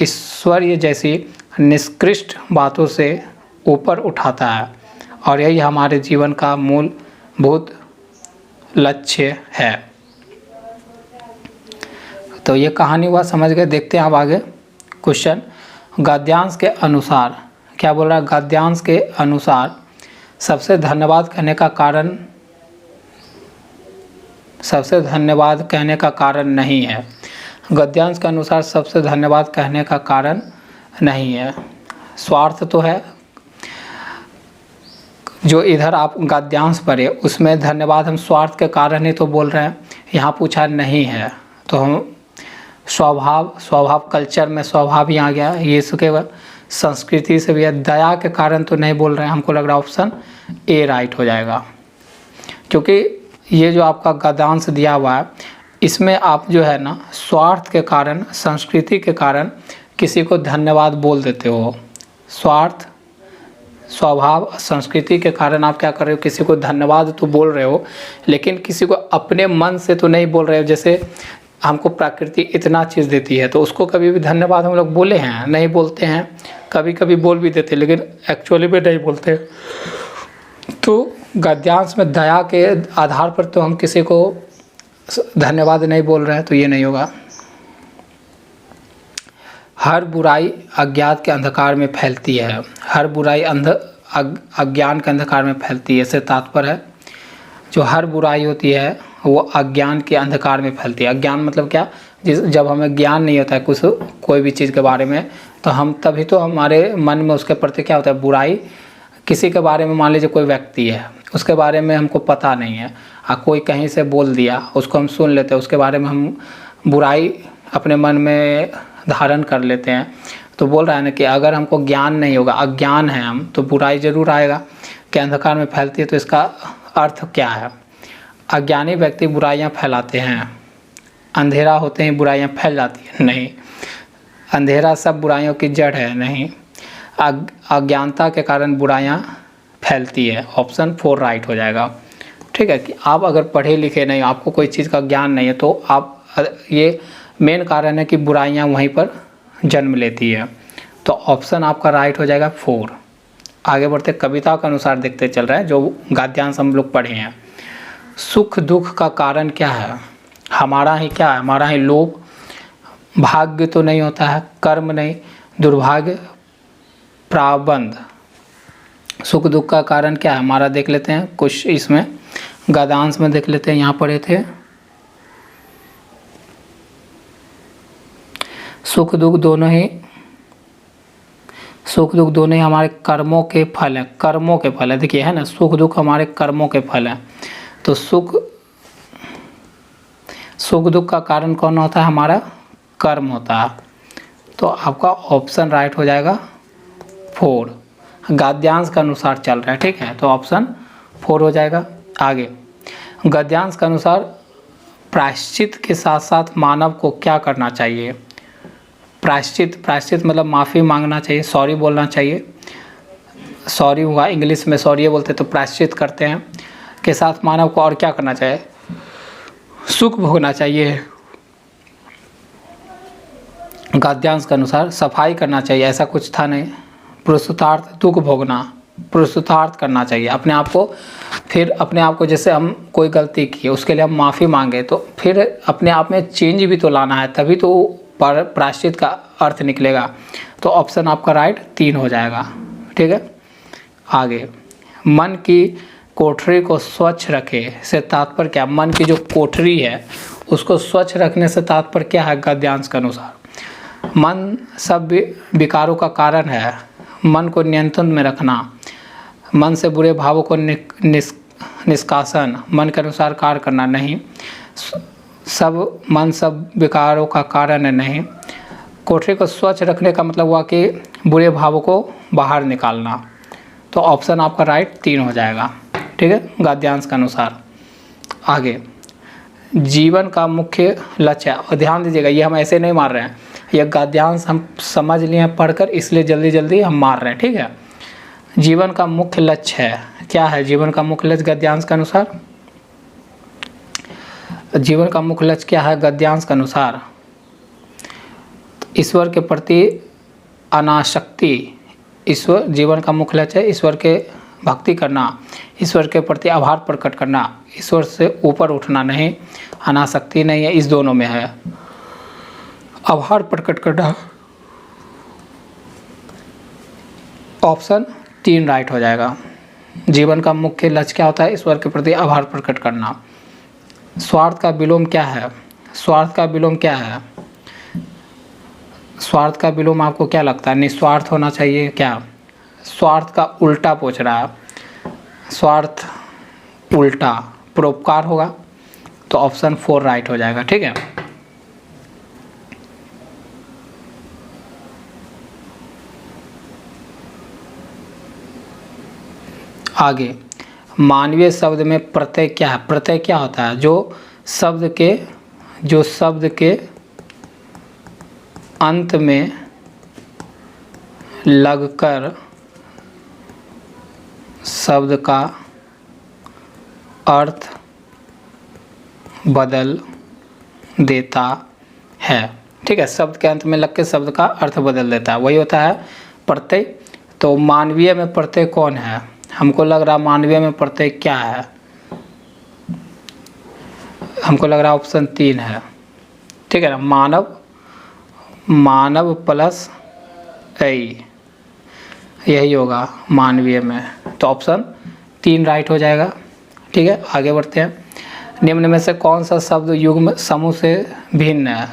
ईश्वरीय जैसी निष्कृष्ट बातों से ऊपर उठाता है, और यही हमारे जीवन का मूलभूत लक्ष्य है। तो ये कहानी हुआ, समझ गए। देखते हैं अब आगे क्वेश्चन। गद्यांश के अनुसार क्या बोल रहा है? गद्यांश के अनुसार सबसे धन्यवाद कहने का कारण नहीं है। गद्यांश के अनुसार सबसे धन्यवाद कहने का कारण नहीं है। स्वार्थ तो है, जो इधर आप गद्यांश पढ़े उसमें धन्यवाद हम स्वार्थ के कारण ही तो बोल रहे हैं। यहाँ पूछा नहीं है, तो हम स्वभाव कल्चर में स्वभाव ही आ गया। ये इसके संस्कृति से भी है। दया के कारण तो नहीं बोल रहे हैं। हमको लग रहा है ऑप्शन ए राइट हो जाएगा, क्योंकि ये जो आपका गद्यांश दिया हुआ है इसमें आप जो है ना स्वार्थ के कारण, संस्कृति के कारण किसी को धन्यवाद बोल देते हो। स्वार्थ, स्वभाव, संस्कृति के कारण आप क्या कर रहे हो? किसी को धन्यवाद तो बोल रहे हो, लेकिन किसी को अपने मन से तो नहीं बोल रहे हो। जैसे हमको प्रकृति इतना चीज़ देती है तो उसको कभी भी धन्यवाद हम लोग बोले हैं? नहीं बोलते हैं। कभी कभी बोल भी देते, लेकिन एक्चुअली में नहीं बोलते। तो गद्यांश में दया के आधार पर तो हम किसी को धन्यवाद नहीं बोल रहे हैं, तो ये नहीं होगा। हर बुराई अज्ञात के अंधकार में फैलती है। हर बुराई अज्ञान के अंधकार में फैलती है। इससे तात्पर्य है जो हर बुराई होती है वो अज्ञान के अंधकार में फैलती है। अज्ञान मतलब क्या? जब हमें ज्ञान नहीं होता है कोई भी चीज़ के बारे में, तो हम तभी तो हमारे मन में उसके प्रति क्या होता है? बुराई। किसी के बारे में मान लीजिए कोई व्यक्ति है, उसके बारे में हमको पता नहीं है, कोई कहीं से बोल दिया, उसको हम सुन लेते हैं, उसके बारे में हम बुराई अपने मन में धारण कर लेते हैं। तो बोल रहा है ना कि अगर हमको ज्ञान नहीं होगा, अज्ञान है हम, तो बुराई जरूर आएगा कि अंधकार में फैलती है। तो इसका अर्थ क्या है? अज्ञानी व्यक्ति बुराइयां फैलाते हैं। अंधेरा होते ही बुराइयां फैल जाती है? नहीं। अंधेरा सब बुराइयों की जड़ है? नहीं। अज्ञानता के कारण बुराइयां फैलती है। ऑप्शन 4 राइट हो जाएगा। ठीक है, कि आप अगर पढ़े लिखे नहीं, आपको कोई चीज़ का ज्ञान नहीं है, तो आप ये मेन कारण है कि बुराइयां वहीं पर जन्म लेती है। तो ऑप्शन आपका राइट हो जाएगा 4। आगे बढ़ते कविता के अनुसार देखते चल रहा है जो गद्यांश हम लोग पढ़े हैं। सुख दुख का कारण क्या है? हमारा ही क्या है? हमारा ही लोभ, भाग्य तो नहीं होता है, कर्म नहीं, दुर्भाग्य, प्राबंध। सुख दुख का कारण क्या है हमारा? देख लेते हैं कुछ इसमें गद्यांश में देख लेते हैं। यहाँ पढ़े थे सुख दुख दोनों ही हमारे कर्मों के फल हैं। कर्मों के फल है, देखिए है ना, सुख दुख हमारे कर्मों के फल हैं। तो सुख दुख का कारण कौन होता है? हमारा कर्म होता है। तो आपका ऑप्शन राइट हो जाएगा 4। गद्यांश के अनुसार चल रहा है, ठीक है, तो ऑप्शन 4 हो जाएगा। आगे गद्यांश के अनुसार प्रायश्चित के साथ साथ मानव को क्या करना चाहिए? प्रायश्चित मतलब माफ़ी मांगना चाहिए, सॉरी बोलना चाहिए। सॉरी हुआ, इंग्लिश में सॉरी बोलते तो प्रायश्चित करते हैं। के साथ मानव को और क्या करना चाहिए? सुख भोगना चाहिए। गद्यांश के अनुसार सफाई करना चाहिए, ऐसा कुछ था नहीं। पुरुषार्थ दुख भोगना, पुरुषार्थ करना चाहिए अपने आप को। फिर अपने आप को जैसे हम कोई गलती की उसके लिए हम माफ़ी मांगे तो फिर अपने आप में चेंज भी तो लाना है, तभी तो प्रायश्चित का अर्थ निकलेगा। तो ऑप्शन आपका राइट 3 हो जाएगा, ठीक है। आगे मन की कोठरी को स्वच्छ रखे से तात्पर्य क्या? मन की जो कोठरी है उसको स्वच्छ रखने से तात्पर्य क्या है गद्यांश के अनुसार? मन सब विकारों का कारण है। मन को नियंत्रण में रखना, मन से बुरे भावों को निष्कासन, मन के अनुसार कार्य करना नहीं। मन सब विकारों का कारण है नहीं। कोठरी को स्वच्छ रखने का मतलब हुआ कि बुरे भावों को बाहर निकालना। तो ऑप्शन आपका राइट 3 हो जाएगा, ठीक है, गद्यांश के अनुसार। आगे जीवन का मुख्य लक्ष्य, और ध्यान दीजिएगा ये हम ऐसे नहीं मार रहे हैं, यह गद्यांश हम समझ लिए हैं पढ़कर, इसलिए जल्दी जल्दी हम मार रहे हैं, ठीक है। जीवन का मुख्य लक्ष्य है, क्या है जीवन का मुख्य लक्ष्य गद्यांश के अनुसार? जीवन का मुख्य लक्ष्य क्या है गद्यांश के अनुसार? ईश्वर के प्रति अनासक्ति। ईश्वर जीवन का मुख्य लक्ष्य है ईश्वर के भक्ति करना, ईश्वर के प्रति आभार प्रकट करना, ईश्वर से ऊपर उठना नहीं, अनासक्ति नहीं है, इस दोनों में है। आभार प्रकट करना, ऑप्शन 3 राइट हो जाएगा। जीवन का मुख्य लक्ष्य क्या होता है? ईश्वर के प्रति आभार प्रकट करना। स्वार्थ का विलोम क्या है? स्वार्थ का विलोम क्या है? स्वार्थ का विलोम आपको क्या लगता है? निस्वार्थ होना चाहिए क्या? स्वार्थ का उल्टा पूछ रहा है। स्वार्थ उल्टा परोपकार होगा, तो ऑप्शन 4 राइट हो जाएगा, ठीक है। आगे मानवीय शब्द में प्रत्यय क्या है? प्रत्यय क्या होता है? जो शब्द के अंत में लगकर शब्द का अर्थ बदल देता है, ठीक है। शब्द के अंत में लग के शब्द का अर्थ बदल देता है, वही होता है प्रत्यय। तो मानवीय में प्रत्यय कौन है? हमको लग रहा मानवीय में प्रत्यय क्या है? हमको लग रहा ऑप्शन 3 है, ठीक है ना। मानव प्लस ऐ, यही होगा मानवीय में। तो ऑप्शन 3 राइट हो जाएगा, ठीक है। आगे बढ़ते हैं। निम्न में से कौन सा शब्द युग्म समूह से भिन्न है?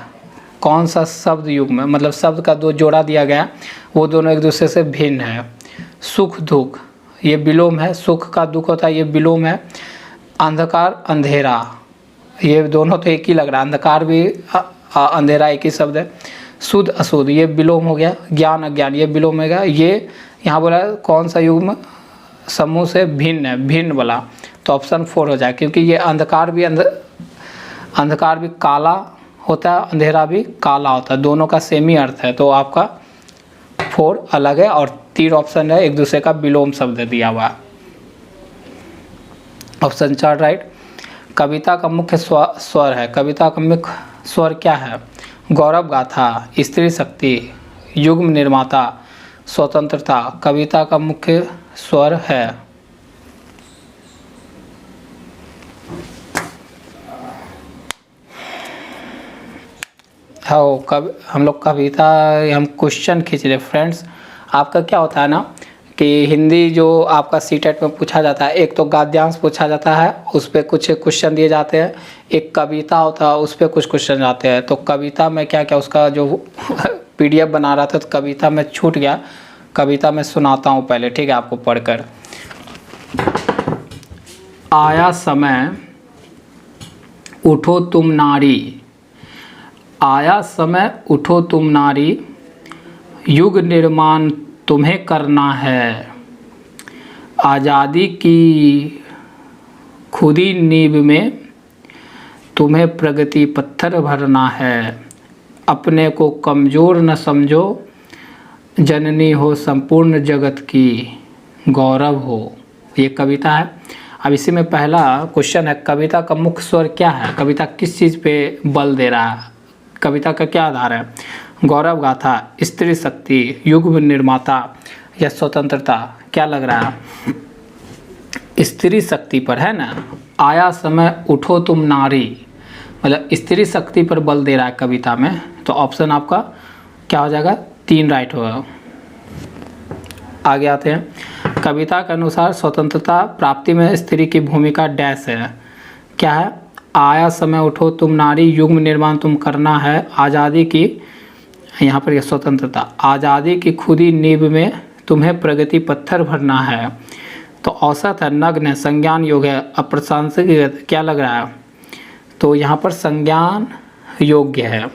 कौन सा शब्द युग्म मतलब शब्द का 2 जोड़ा दिया गया, वो दोनों एक दूसरे से भिन्न है? सुख दुख, ये विलोम है। सुख का दुख होता है, ये विलोम है। अंधकार अंधेरा, ये दोनों तो एक ही लग रहा है, अंधकार भी अंधेरा एक ही शब्द है। शुद्ध अशुद्ध, ये विलोम हो गया। ज्ञान अज्ञान, ये विलोम हो गया। ये यहाँ बोला कौन सा युग्म समूह से भिन्न है, भिन्न वाला, तो ऑप्शन 4 हो जाए, क्योंकि ये अंधकार भी काला होता है, अंधेरा भी काला होता है, दोनों का सेम ही अर्थ है। तो आपका 4 अलग है और 3 ऑप्शन है एक दूसरे का विलोम शब्द दिया हुआ। Option 4 right. कविता का मुख्य स्वर है। कविता का मुख्य स्वर क्या है? गौरव गाथा, स्त्री शक्ति, युग्म निर्माता, स्वतंत्रता कविता का मुख्य स्वर है। हाँ, कब हम लोग कविता हम क्वेश्चन खींच रहे फ्रेंड्स। आपका क्या होता है ना कि हिंदी जो आपका सीटेट में पूछा जाता है, एक तो गद्यांश पूछा जाता है, उस पर कुछ क्वेश्चन दिए जाते हैं, एक कविता होता है उस पर कुछ क्वेश्चन जाते हैं। तो कविता में क्या क्या उसका जो पीडीएफ बना रहा था तो कविता में छूट गया, कविता में सुनाता हूँ पहले, ठीक है, आपको पढ़कर। आया समय उठो तुम नारी, आया समय उठो तुम नारी, युग निर्माण तुम्हें करना है। आज़ादी की खुदी नींव में तुम्हें प्रगति पत्थर भरना है। अपने को कमज़ोर न समझो, जननी हो संपूर्ण जगत की, गौरव हो। ये कविता है। अब इसी में पहला क्वेश्चन है, कविता का मुख्य स्वर क्या है? कविता किस चीज़ पे बल दे रहा है? कविता का क्या आधार है? गौरव गाथा, स्त्री शक्ति, युग निर्माता या स्वतंत्रता? क्या लग रहा है? स्त्री शक्ति पर है ना। आया समय उठो तुम नारी, मतलब स्त्री शक्ति पर बल दे रहा है कविता में। तो ऑप्शन आपका क्या हो जाएगा? 3 राइट होगा। आगे आते हैं। कविता के अनुसार स्वतंत्रता प्राप्ति में स्त्री की भूमिका डैश है। क्या है? आया समय उठो तुम नारी, युग निर्माण तुम करना है। आज़ादी की, यहाँ पर यह स्वतंत्रता, आज़ादी की खुदी नींव में तुम्हें प्रगति पत्थर भरना है। तो औसत है, नग्न है, संज्ञान योग है, अप्रशंसनीय, क्या लग रहा है? तो यहाँ पर संज्ञान योग्य है।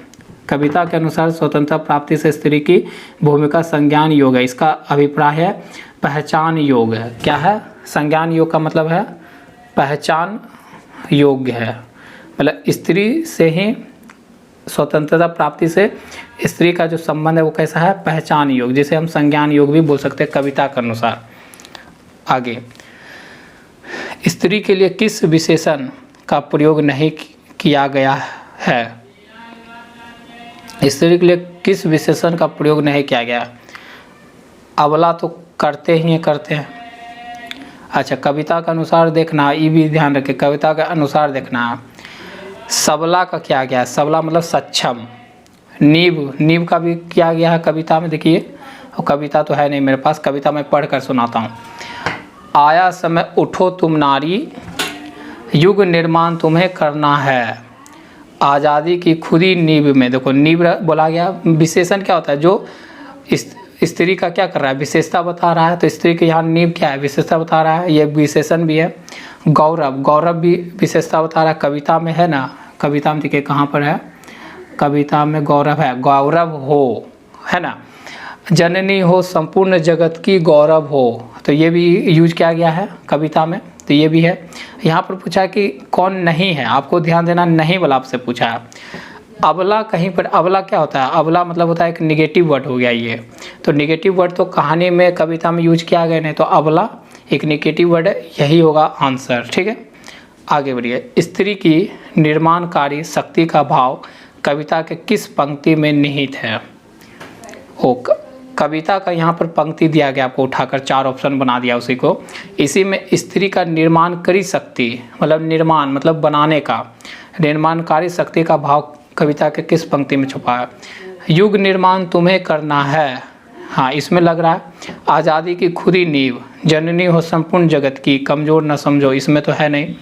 कविता के अनुसार स्वतंत्रता प्राप्ति से स्त्री की भूमिका संज्ञान योग है। इसका अभिप्राय है पहचान योग है। क्या है? संज्ञान योग का मतलब है पहचान योग्य है, मतलब स्त्री से ही स्वतंत्रता प्राप्ति से स्त्री का जो संबंध है वो कैसा है? पहचान योग, जिसे हम संज्ञान योग भी बोल सकते हैं कविता के अनुसार। आगे, स्त्री के लिए किस विशेषण का प्रयोग नहीं किया गया है? स्त्री के लिए किस विशेषण का प्रयोग नहीं किया गया? अबला तो करते ही करते हैं। अच्छा, कविता के अनुसार देखना, ये भी ध्यान रखें, कविता के अनुसार देखना। सबला का क्या गया? सबला मतलब सक्षम। नींव, नींव का भी किया गया है कविता में, देखिए। और कविता तो है नहीं मेरे पास, कविता मैं पढ़ कर सुनाता हूँ। आया समय उठो तुम नारी, युग निर्माण तुम्हें करना है। आज़ादी की खुदी नींव में, देखो नींव बोला गया। विशेषण क्या होता है? जो स्त्री का क्या कर रहा है? विशेषता बता रहा है। तो स्त्री के यहाँ नींव क्या है? विशेषता बता रहा है। ये विशेषण भी है। गौरव, गौरव भी विशेषता बता रहा है। कविता में है ना, कविता में देखिए कहाँ पर है? कविता में गौरव है, गौरव हो, है ना। जननी हो संपूर्ण जगत की, गौरव हो, तो ये भी यूज किया गया है कविता में। तो ये भी है। यहाँ पर पूछा कि कौन नहीं है, आपको ध्यान देना, नहीं वाला आपसे पूछा है। अबला, कहीं पर अबला क्या होता है? अबला मतलब होता है एक निगेटिव वर्ड हो गया ये। तो निगेटिव वर्ड तो कहानी में कविता में यूज किया गया नहीं, तो अबला एक निगेटिव वर्ड है, यही होगा आंसर। ठीक है, आगे बढ़िए। स्त्री की निर्माणकारी शक्ति का भाव कविता के किस पंक्ति में निहित है? कविता का यहाँ पर पंक्ति दिया गया, आपको उठाकर 4 ऑप्शन बना दिया उसी को। इसी में स्त्री का निर्माणकारी शक्ति मतलब निर्माण मतलब बनाने का, निर्माणकारी शक्ति का भाव कविता के किस पंक्ति में छुपा है? युग निर्माण तुम्हें करना है, हाँ इसमें लग रहा है। आज़ादी की खुदी नींव, जननी हो संपूर्ण जगत की, कमज़ोर न समझो, इसमें तो है नहीं।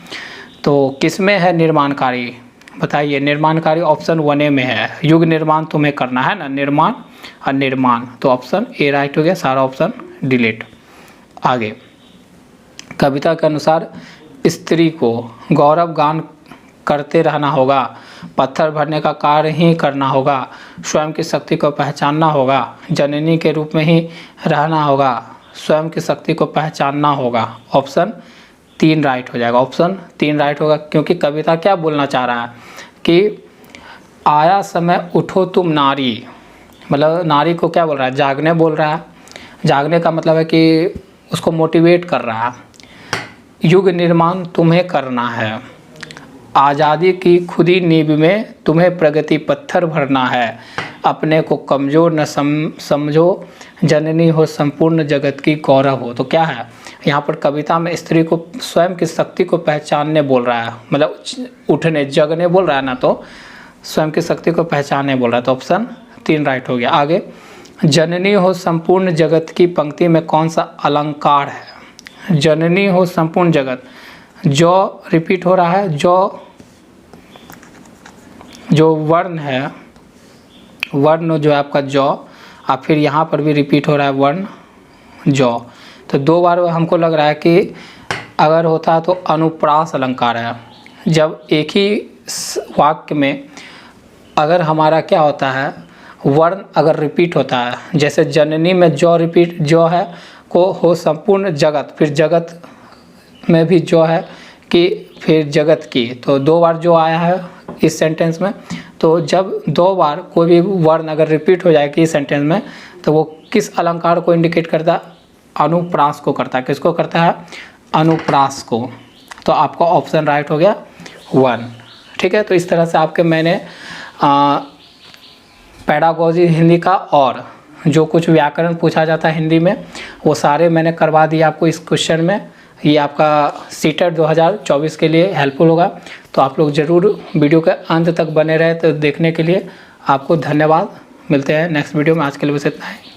तो किस में है निर्माणकारी? बताइए। निर्माणकारी ऑप्शन 1 में है। युग निर्माण तुम्हें करना है ना, निर्माण और निर्माण, तो ऑप्शन ए राइट हो गया, सारा ऑप्शन डिलीट। आगे, कविता के अनुसार स्त्री को गौरव गान करते रहना होगा, पत्थर भरने का कार्य ही करना होगा, स्वयं की शक्ति को पहचानना होगा, जननी के रूप में ही रहना होगा, स्वयं की शक्ति को पहचानना होगा। ऑप्शन 3 राइट हो जाएगा। ऑप्शन 3 राइट होगा, क्योंकि कविता क्या बोलना चाह रहा है कि आया समय उठो तुम नारी, मतलब नारी को क्या बोल रहा है? जागने बोल रहा है। जागने का मतलब है कि उसको मोटिवेट कर रहा है। युग निर्माण तुम्हें करना है। आज़ादी की खुदी नींव में तुम्हें प्रगति पत्थर भरना है, अपने को कमज़ोर न समझो, जननी हो संपूर्ण जगत की गौरव हो। तो क्या है यहाँ पर कविता में स्त्री को स्वयं की शक्ति को पहचानने बोल रहा है, मतलब उठने जगने बोल रहा है ना, तो स्वयं की शक्ति को पहचानने बोल रहा है। तो ऑप्शन 3 राइट हो गया। आगे, जननी हो संपूर्ण जगत की पंक्ति में कौन सा अलंकार है? जननी हो संपूर्ण जगत, जो रिपीट हो रहा है, जो वर्ण है, वर्ण जो है आपका जौ, और फिर यहाँ पर भी रिपीट हो रहा है वर्ण जौ। तो 2 बार हमको लग रहा है कि अगर होता है तो अनुप्रास अलंकार है। जब एक ही वाक्य में अगर हमारा क्या होता है, वर्ण अगर रिपीट होता है, जैसे जननी में जो रिपीट जो है को हो संपूर्ण जगत, फिर जगत में भी जो है कि फिर जगत की, तो 2 बार जो आया है इस सेंटेंस में। तो जब 2 बार कोई भी वर्ण अगर रिपीट हो जाए कि इस सेंटेंस में, तो वो किस अलंकार को इंडिकेट करता है? अनुप्रास को करता है। किसको करता है? अनुप्रास को। तो आपका ऑप्शन राइट हो गया 1। ठीक है, तो इस तरह से आपके मैंने पेडागोजी हिंदी का और जो कुछ व्याकरण पूछा जाता है हिंदी में, वो सारे मैंने करवा दिए आपको इस क्वेश्चन में। ये आपका सीटेट 2024 के लिए हेल्पफुल होगा। तो आप लोग ज़रूर वीडियो के अंत तक बने रहे। तो देखने के लिए आपको धन्यवाद। मिलते हैं नेक्स्ट वीडियो में। आज के लिए बस इतना ही।